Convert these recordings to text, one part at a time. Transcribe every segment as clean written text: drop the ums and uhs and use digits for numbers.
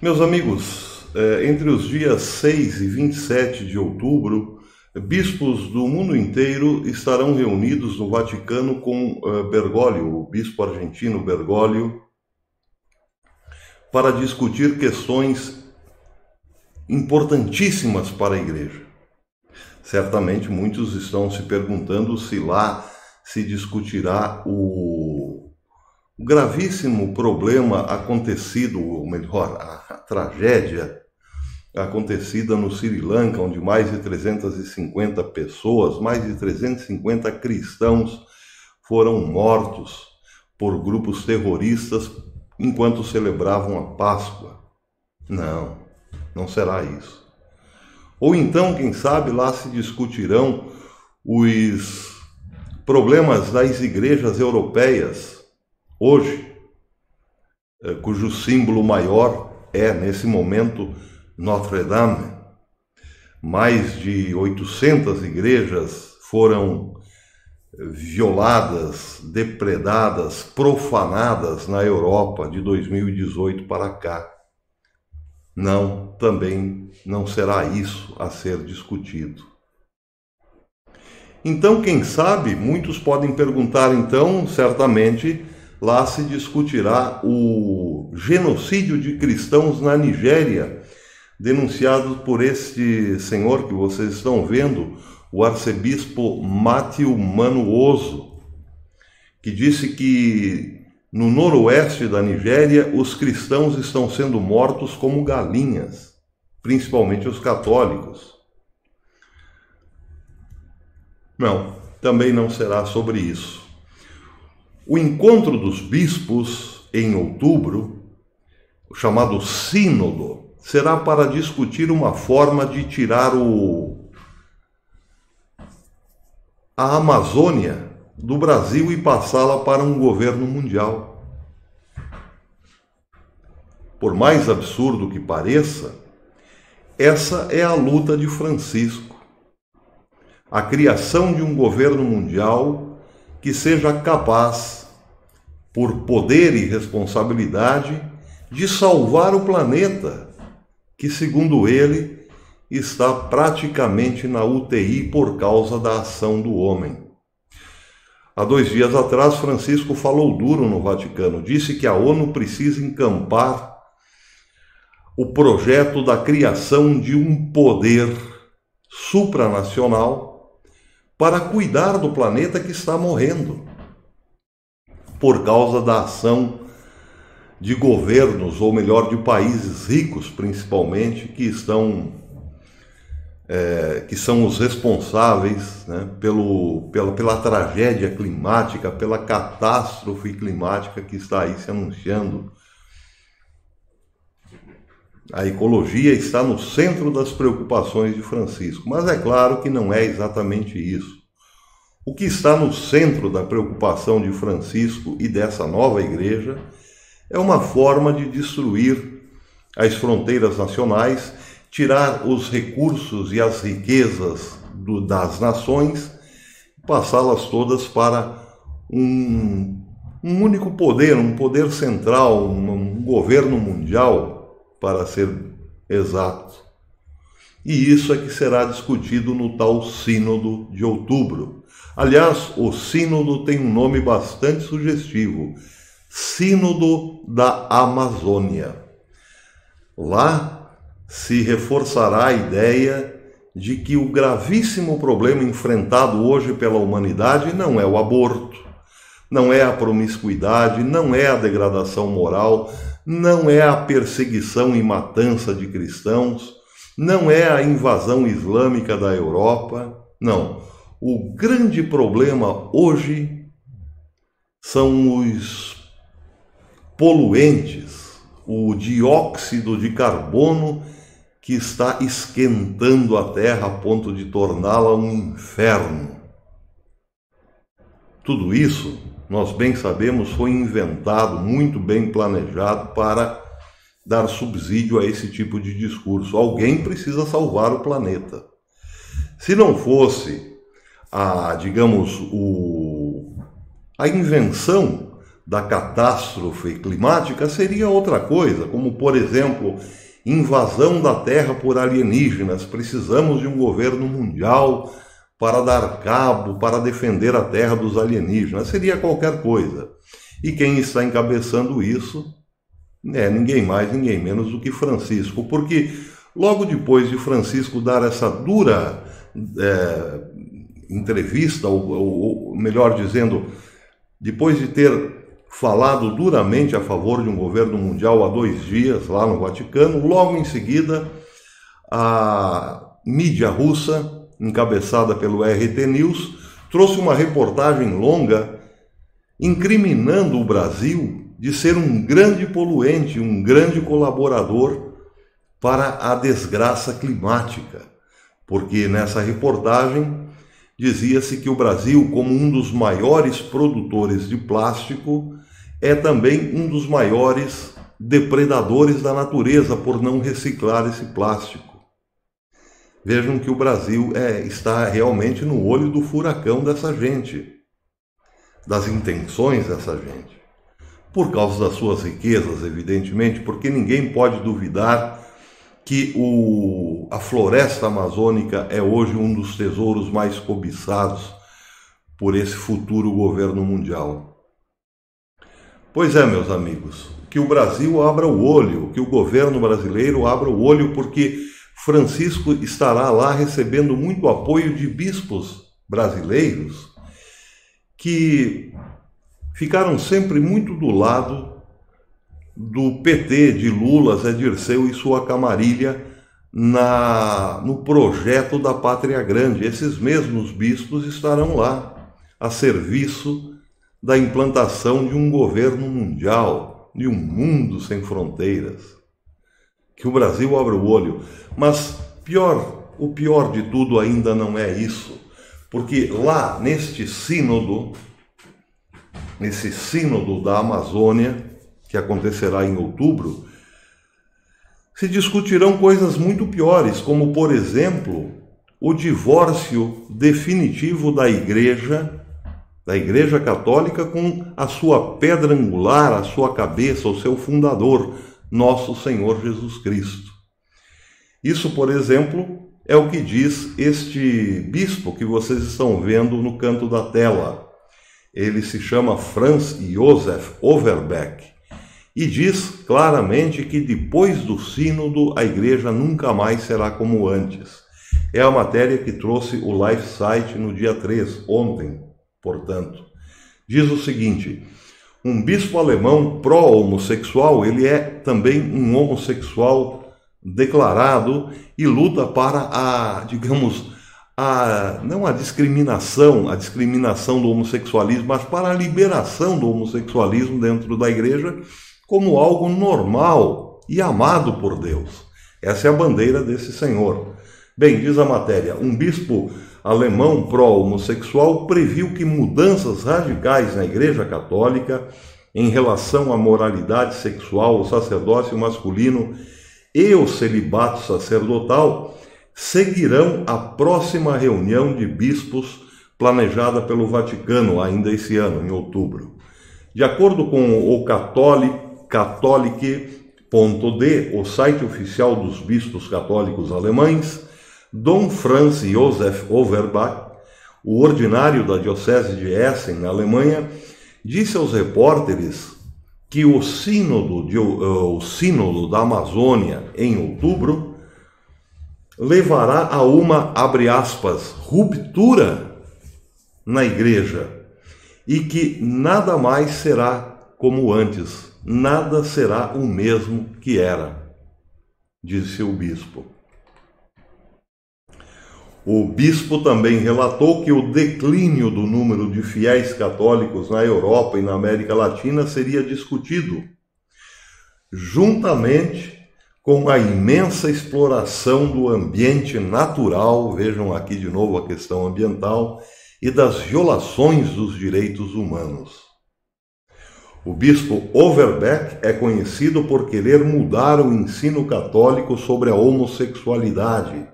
Meus amigos, entre os dias 6 e 27 de outubro, bispos do mundo inteiro estarão reunidos no Vaticano com Bergoglio, o bispo argentino Bergoglio, para discutir questões importantíssimas para a Igreja. Certamente muitos estão se perguntando se lá se discutirá o gravíssimo problema acontecido, ou melhor, a tragédia acontecida no Sri Lanka, onde mais de 350 pessoas, mais de 350 cristãos foram mortos por grupos terroristas enquanto celebravam a Páscoa. Não, não será isso. Ou então, quem sabe, lá se discutirão os problemas das igrejas europeias hoje, cujo símbolo maior é, nesse momento, Notre Dame. Mais de 800 igrejas foram violadas, depredadas, profanadas na Europa de 2018 para cá. Não, também não será isso a ser discutido. Então, quem sabe, muitos podem perguntar, então, certamente, lá se discutirá o genocídio de cristãos na Nigéria, denunciado por este senhor que vocês estão vendo, o arcebispo Matthew Manuoso, que disse que no noroeste da Nigéria os cristãos estão sendo mortos como galinhas, principalmente os católicos. Não, também não será sobre isso. O encontro dos bispos em outubro, o chamado sínodo, será para discutir uma forma de tirar a Amazônia do Brasil e passá-la para um governo mundial. Por mais absurdo que pareça, essa é a luta de Francisco. A criação de um governo mundial que seja capaz, por poder e responsabilidade, de salvar o planeta, que, segundo ele, está praticamente na UTI por causa da ação do homem. Há 2 dias atrás, Francisco falou duro no Vaticano, disse que a ONU precisa encampar o projeto da criação de um poder supranacional para cuidar do planeta que está morrendo por causa da ação de governos, ou melhor, de países ricos, principalmente, que são os responsáveis, né, pela tragédia climática, pela catástrofe climática que está aí se anunciando. A ecologia está no centro das preocupações de Francisco, mas é claro que não é exatamente isso. O que está no centro da preocupação de Francisco e dessa nova igreja é uma forma de destruir as fronteiras nacionais, tirar os recursos e as riquezas das nações, passá-las todas para um único poder, um poder central, um governo mundial, para ser exato. E isso é que será discutido no tal Sínodo de outubro. Aliás, o Sínodo tem um nome bastante sugestivo: Sínodo da Amazônia. Lá se reforçará a ideia de que o gravíssimo problema enfrentado hoje pela humanidade não é o aborto, não é a promiscuidade, não é a degradação moral, não é a perseguição e matança de cristãos, não é a invasão islâmica da Europa, não. O grande problema hoje são os poluentes, o dióxido de carbono que está esquentando a Terra a ponto de torná-la um inferno. Tudo isso, nós bem sabemos, foi inventado, muito bem planejado para dar subsídio a esse tipo de discurso. Alguém precisa salvar o planeta. Se não fosse a invenção da catástrofe climática seria outra coisa, como, por exemplo, invasão da Terra por alienígenas. Precisamos de um governo mundial para dar cabo, para defender a Terra dos alienígenas. Seria qualquer coisa. E quem está encabeçando isso é ninguém mais, ninguém menos do que Francisco, porque logo depois de Francisco dar essa dura entrevista, ou melhor dizendo, depois de ter falado duramente a favor de um governo mundial há 2 dias lá no Vaticano, logo em seguida a mídia russa, encabeçada pelo RT News, trouxe uma reportagem longa incriminando o Brasil de ser um grande poluente, um grande colaborador para a desgraça climática, porque nessa reportagem dizia-se que o Brasil, como um dos maiores produtores de plástico, é também um dos maiores depredadores da natureza por não reciclar esse plástico. Vejam que o Brasil está realmente no olho do furacão dessa gente, das intenções dessa gente. Por causa das suas riquezas, evidentemente, porque ninguém pode duvidar que a floresta amazônica é hoje um dos tesouros mais cobiçados por esse futuro governo mundial. Pois é, meus amigos, que o Brasil abra o olho, que o governo brasileiro abra o olho, porque Francisco estará lá recebendo muito apoio de bispos brasileiros que ficaram sempre muito do lado do PT, de Lula, Zé Dirceu e sua camarilha no projeto da Pátria Grande. Esses mesmos bispos estarão lá a serviço da implantação de um governo mundial, de um mundo sem fronteiras. Que o Brasil abra o olho. Mas o pior de tudo ainda não é isso, porque lá nesse sínodo da Amazônia, que acontecerá em outubro, se discutirão coisas muito piores, como, por exemplo, o divórcio definitivo da Igreja Católica com a sua pedra angular, a sua cabeça, o seu fundador, nosso Senhor Jesus Cristo. Isso, por exemplo, é o que diz este bispo que vocês estão vendo no canto da tela. Ele se chama Franz Josef Overbeck e diz claramente que depois do sínodo a igreja nunca mais será como antes. É a matéria que trouxe o Life Site no dia 3, ontem, portanto. Diz o seguinte: um bispo alemão pró-homossexual, ele é também um homossexual declarado e luta para não a discriminação do homossexualismo, mas para a liberação do homossexualismo dentro da igreja como algo normal e amado por Deus. Essa é a bandeira desse senhor. Bem, diz a matéria, um bispo alemão pró-homossexual previu que mudanças radicais na Igreja Católica em relação à moralidade sexual, o sacerdócio masculino e o celibato sacerdotal seguirão a próxima reunião de bispos planejada pelo Vaticano ainda esse ano, em outubro. De acordo com o Catholic.de, o site oficial dos bispos católicos alemães, Dom Franz Josef Overbeck, o ordinário da diocese de Essen, na Alemanha, disse aos repórteres que o sínodo da Amazônia, em outubro, levará a uma, abre aspas, ruptura na igreja e que nada mais será como antes, nada será o mesmo que era, disse o bispo. O bispo também relatou que o declínio do número de fiéis católicos na Europa e na América Latina seria discutido, juntamente com a imensa exploração do ambiente natural, vejam aqui de novo a questão ambiental, e das violações dos direitos humanos. O bispo Overbeck é conhecido por querer mudar o ensino católico sobre a homossexualidade.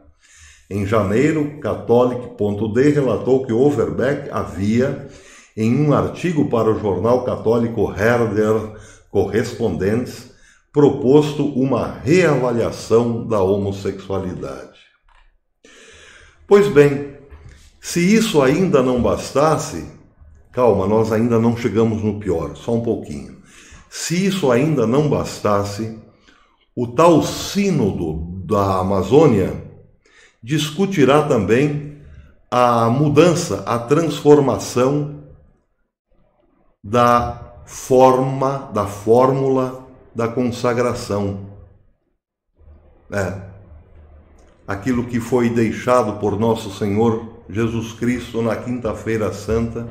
Em janeiro, Catholic.de relatou que Overbeck havia em um artigo para o jornal católico Herder Correspondence, proposto uma reavaliação da homossexualidade. Pois bem, se isso ainda não bastasse, calma, nós ainda não chegamos no pior, só um pouquinho. Se isso ainda não bastasse, o tal Sínodo da Amazônia discutirá também a mudança, a transformação da fórmula da consagração. Aquilo que foi deixado por nosso Senhor Jesus Cristo na Quinta-feira Santa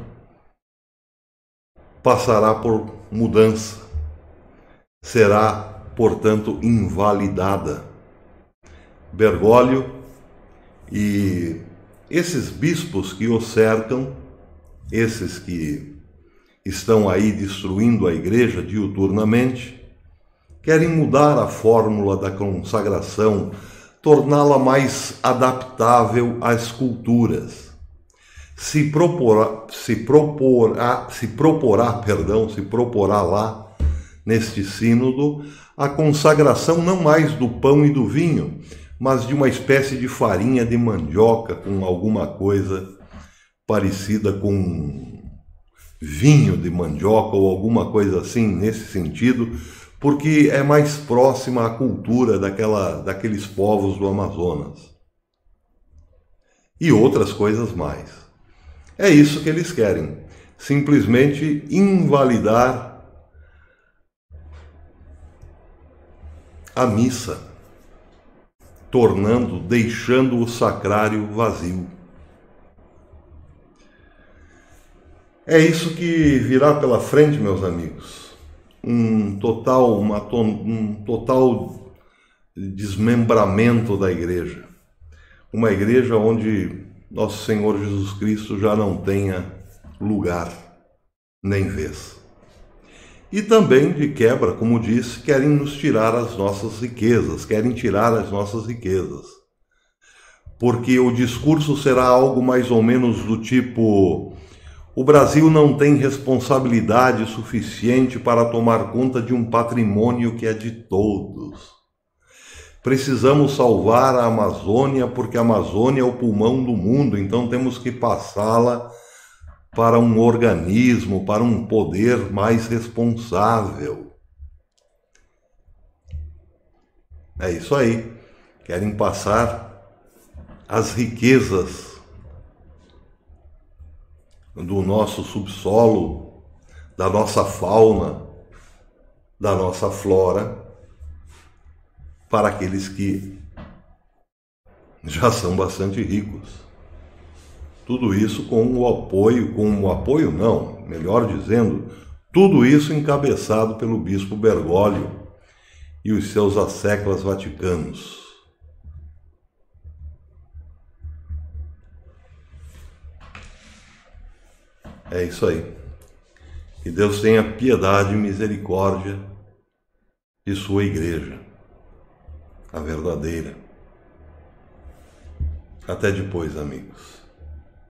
passará por mudança, será, portanto, invalidada. Bergoglio e esses bispos que o cercam, esses que estão aí destruindo a igreja diuturnamente, querem mudar a fórmula da consagração, torná-la mais adaptável às culturas. Se proporá lá, neste sínodo, a consagração não mais do pão e do vinho, mas de uma espécie de farinha de mandioca com alguma coisa parecida com vinho de mandioca ou alguma coisa assim nesse sentido, porque é mais próxima à cultura daqueles povos do Amazonas. E outras coisas mais. É isso que eles querem, simplesmente invalidar a missa, deixando o sacrário vazio. É isso que virá pela frente, meus amigos. Um total desmembramento da igreja. Uma igreja onde nosso Senhor Jesus Cristo já não tenha lugar, nem vez. E também, de quebra, como disse, querem nos tirar as nossas riquezas, Porque o discurso será algo mais ou menos do tipo: o Brasil não tem responsabilidade suficiente para tomar conta de um patrimônio que é de todos. Precisamos salvar a Amazônia porque a Amazônia é o pulmão do mundo, então temos que passá-la para um organismo, para um poder mais responsável. É isso aí. Querem passar as riquezas do nosso subsolo, da nossa fauna, da nossa flora, para aqueles que já são bastante ricos. Tudo isso tudo isso encabeçado pelo bispo Bergoglio e os seus asseclas vaticanos. É isso aí. Que Deus tenha piedade e misericórdia de sua igreja, a verdadeira. Até depois, amigos.